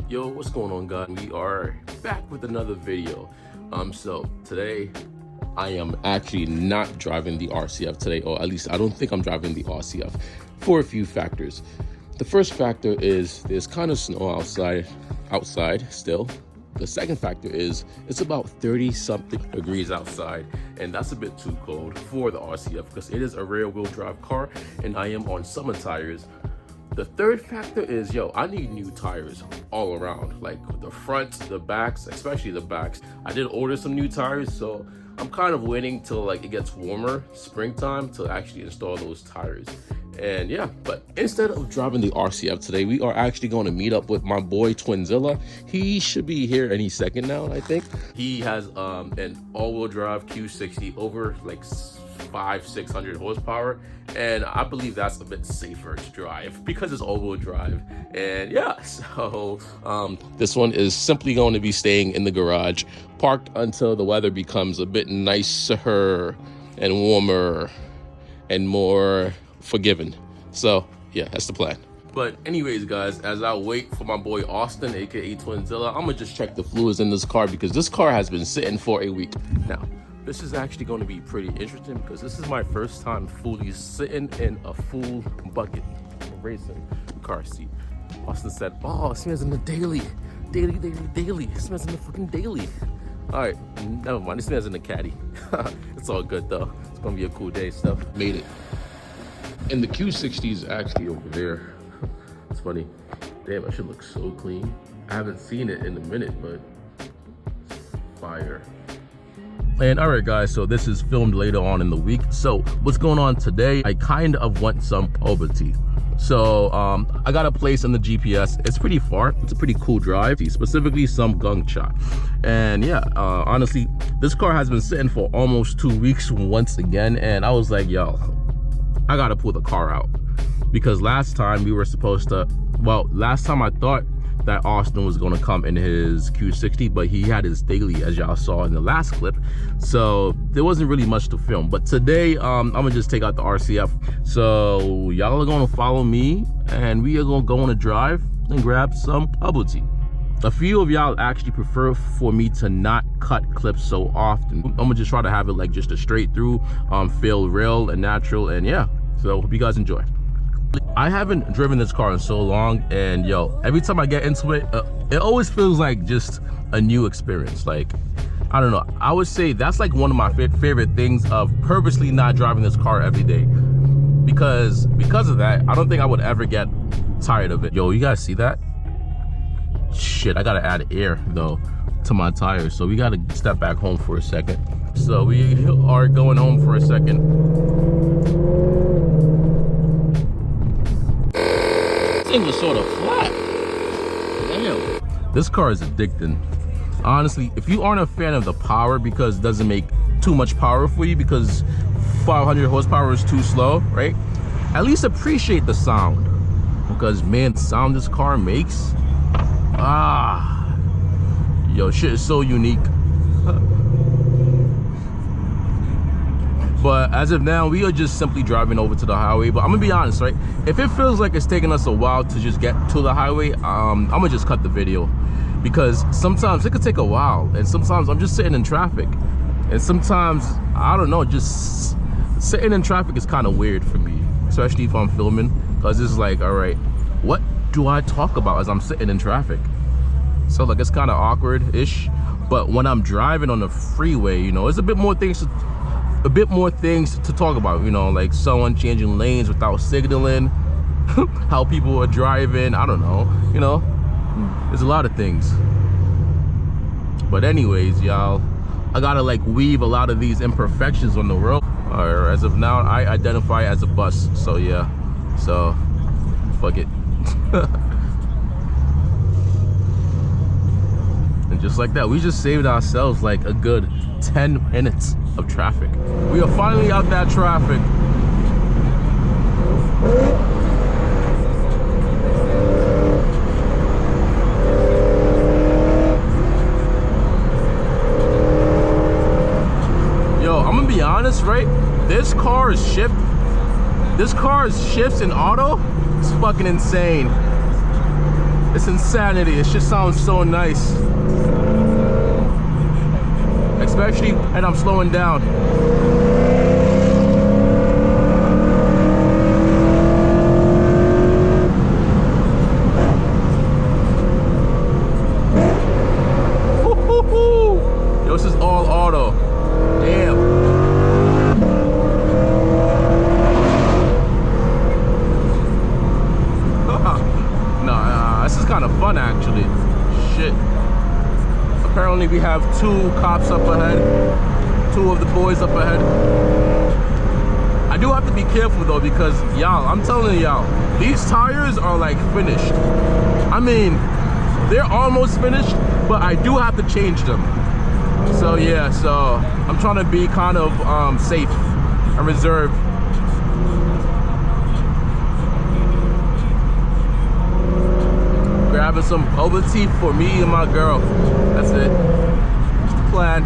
Yo, what's going on, guys? We are back with another video. So today I am actually not driving the RCF today, or at least I don't think I'm driving the RCF for a few factors. The first factor is there's kind of snow outside still. The second factor is it's about 30 something degrees outside, and that's a bit too cold for the RCF because it is a rear wheel drive car and I am on summer tires. The third factor is, I need new tires all around, like the front, the backs, especially the backs. I did order some new tires, so I'm kind of waiting till like it gets warmer, springtime, to actually install those tires. And yeah, but instead of driving the RCF today, we are actually going to meet up with my boy Twinzilla. He should be here any second now, I think. He has an all-wheel drive Q60 over like 500-600 horsepower, and I believe that's a bit safer to drive because it's all-wheel drive. And yeah, so this one is simply going to be staying in the garage, parked until the weather becomes a bit nicer and warmer and more forgiving. So yeah, that's the plan. But anyways, guys, as I wait for my boy Austin, aka Twinzilla, I'm gonna just check the fluids in this car because this car has been sitting for a week now. This is actually going to be pretty interesting because this is my first time fully sitting in a full bucket racing car seat. Austin said, "Oh, it smells in the daily. It smells in the fucking daily." All right, never mind. It smells in the caddy. It's all good though. It's gonna be a cool day. Stuff made it. And the Q60 is actually over there. It's funny. Damn, that shit looks so clean. I haven't seen it in a minute, but it's fire. And all right, guys, so this is filmed later on in the week. So what's going on today? I kind of want some Boba Tea. So I got a place in the GPS. It's pretty far. It's a pretty cool drive, specifically some gong cha. And yeah, honestly, this car has been sitting for almost 2 weeks once again. And I was like, yo, I gotta pull the car out because last time we were supposed to, last time I thought that Austin was gonna come in his Q60, but he had his daily, as y'all saw in the last clip, so there wasn't really much to film. But today I'm gonna just take out the RCF, so y'all are gonna follow me and we are gonna go on a drive and grab some bubble tea. A few of y'all actually prefer for me to not cut clips so often. I'm gonna just try to have it like just a straight through, feel real and natural, and yeah, so hope you guys enjoy. I haven't driven this car in so long, and every time I get into it, it always feels like just a new experience. Like, I don't know, I would say that's like one of my favorite things of purposely not driving this car every day, because of that, I don't think I would ever get tired of it. Yo, you guys see that? Shit, I gotta add air though to my tires, so we gotta step back home for a second. So we are going home for a second. Thing was sort of flat. Damn. This car is addicting. Honestly, if you aren't a fan of the power because it doesn't make too much power for you because 500 horsepower is too slow, right? At least appreciate the sound, because man, the sound this car makes, shit is so unique. But as of now, we are just simply driving over to the highway. But I'm gonna be honest, right? If it feels like it's taking us a while to just get to the highway, I'm gonna just cut the video, because sometimes it could take a while, and sometimes I'm just sitting in traffic, and sometimes, I don't know, just sitting in traffic is kind of weird for me, especially if I'm filming, because it's like, all right, what do I talk about as I'm sitting in traffic? So like, it's kind of awkward-ish. But when I'm driving on the freeway, there's a bit more things to talk about, like someone changing lanes without signaling, how people are driving, I don't know, there's a lot of things. But anyways, y'all, I gotta like weave a lot of these imperfections on the road. Or as of now, I identify as a bus, so yeah, so fuck it. And just like that, we just saved ourselves like a good 10 minutes of traffic. We are finally out that traffic. Yo, I'm gonna be honest, right? This car's shifts in auto. It's fucking insane. It's insanity. It just sounds so nice. Especially when I'm slowing down. Yo, this is all auto. Damn. Nah, this is kind of fun actually. Shit. Apparently we have 2 cops up ahead. 2 of the boys up ahead. I do have to be careful though, because y'all, I'm telling y'all, these tires are like finished. I mean, they're almost finished, but I do have to change them. So yeah, so I'm trying to be kind of safe and reserved. Grabbing some Boba Tea for me and my girl. That's it. That's the plan.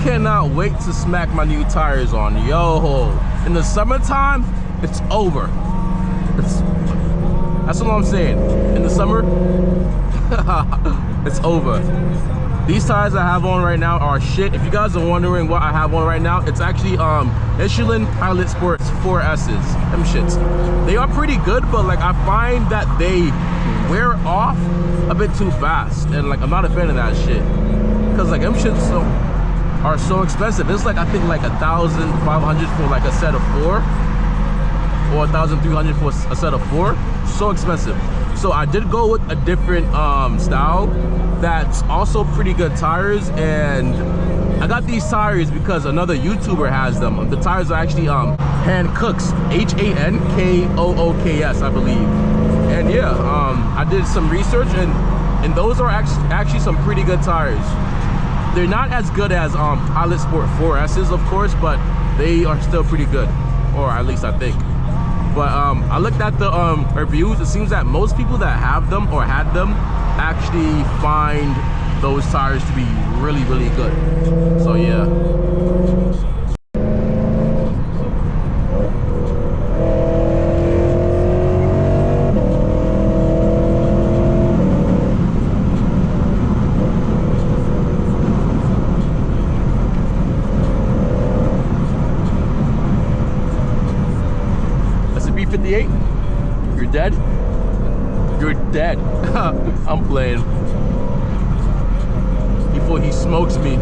cannot wait to smack my new tires on. Yo, in the summertime, it's over. That's what I'm saying. In the summer, it's over. These tires I have on right now are shit. If you guys are wondering what I have on right now, it's actually Michelin Pilot Sports 4S's. Them shits. They are pretty good, but like I find that they wear off a bit too fast, and like I'm not a fan of that shit. Cause like them shits, so are so expensive. It's like, I think like 1,500 for like a set of 4, or 1,300 for a set of 4. So expensive. So I did go with a different style that's also pretty good tires, and I got these tires because another YouTuber has them. The tires are actually Hankooks, Hankooks, I believe. And yeah, I did some research, and those are actually some pretty good tires. They're not as good as Pilot Sport 4S's, of course, but they are still pretty good, or at least I think. But I looked at the reviews. It seems that most people that have them or had them actually find those tires to be really, really good. So yeah. B58, you're dead. You're dead. I'm playing. Before he smokes me.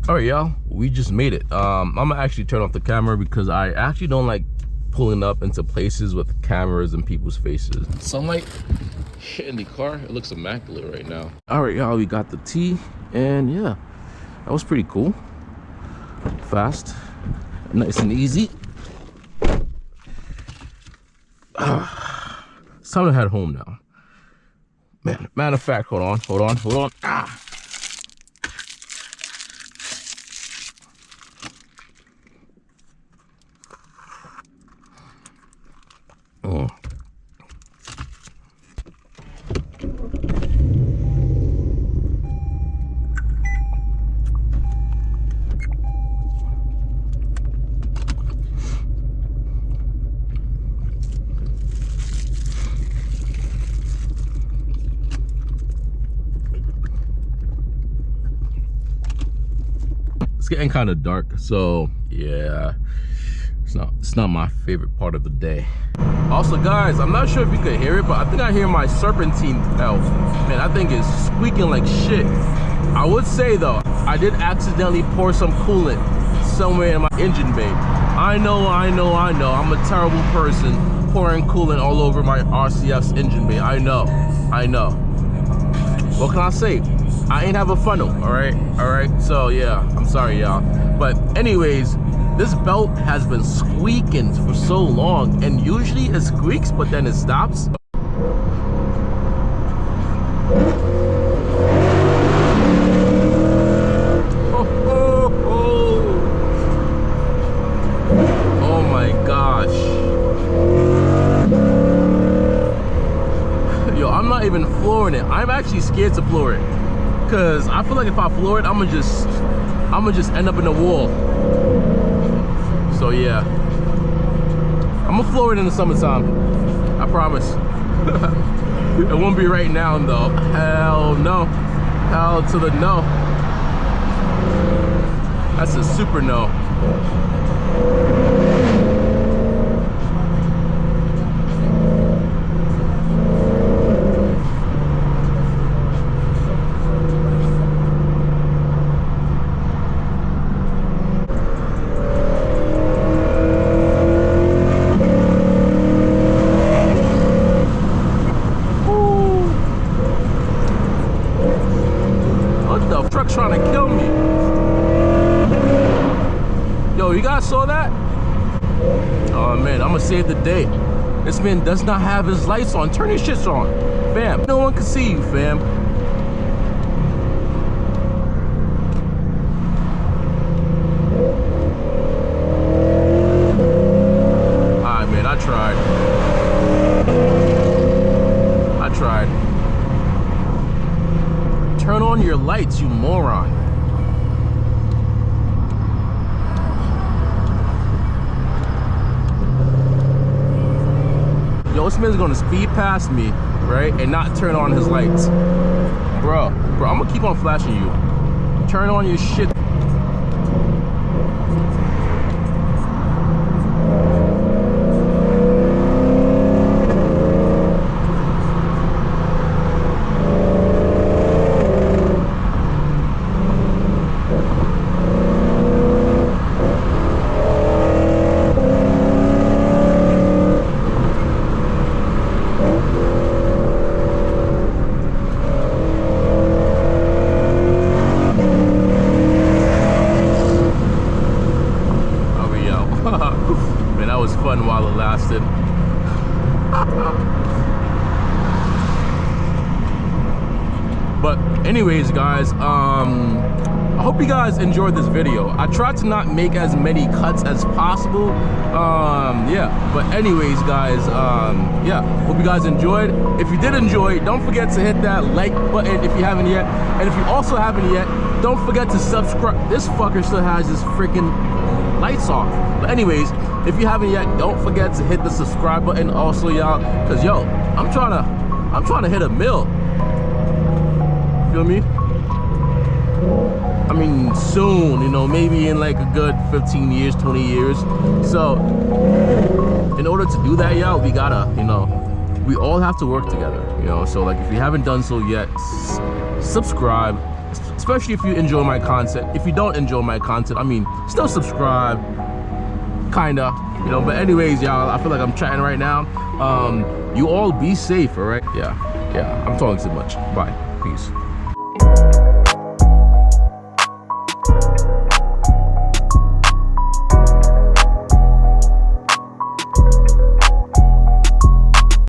All right, y'all, we just made it. I'm gonna actually turn off the camera because I actually don't like pulling up into places with cameras and people's faces. Sunlight hitting the car, it looks immaculate right now. All right, y'all, we got the tea, and yeah, that was pretty cool. Fast, nice and easy. It's time to head home now. Man, matter of fact, hold on. It's getting kind of dark, so yeah, it's not my favorite part of the day. Also, guys, I'm not sure if you could hear it, but I think I hear my serpentine now. Man, that thing is squeaking like shit. I would say though, I did accidentally pour some coolant somewhere in my engine bay. I know, I'm a terrible person pouring coolant all over my RCF's engine bay. I know. What can I say? I ain't have a funnel, all right? So yeah, I'm sorry, y'all. But anyways, this belt has been squeaking for so long, and usually it squeaks, but then it stops. Oh my gosh. Yo, I'm not even flooring it. I'm actually scared to floor it, because I feel like if I floor it, I'm gonna just end up in the wall. So yeah, I'm gonna floor it in the summertime, I promise. It won't be right now though. Hell no. Hell to the no. That's a super no. Trying to kill me. Yo, you guys saw that? Oh man, I'm gonna save the day. This man does not have his lights on. Turn your shits on, fam. No one can see you, fam. Alright, man, I tried. Turn on your lights, you moron. Yo, this man's gonna speed past me, right? And not turn on his lights. Bro, I'm gonna keep on flashing you. Turn on your shit. Man, that was fun while it lasted. But anyways, guys, I hope you guys enjoyed this video. I tried to not make as many cuts as possible. Yeah, but anyways, guys, yeah, hope you guys enjoyed. If you did enjoy, don't forget to hit that like button if you haven't yet. And if you also haven't yet, don't forget to subscribe. This fucker still has his freaking lights off. But anyways, if you haven't yet, don't forget to hit the subscribe button also, y'all, because yo, I'm trying to hit a mill. Feel me? I mean, soon, you know, maybe in like a good 15 years, 20 years. So in order to do that, y'all, we gotta, you know, we all have to work together, you know. So like, if you haven't done so yet, subscribe, especially if you enjoy my content. If you don't enjoy my content, I mean, still subscribe, kinda, you know. But anyways, y'all, I feel like I'm chatting right now. You all be safe, all right? Yeah, I'm talking too much. Bye, peace.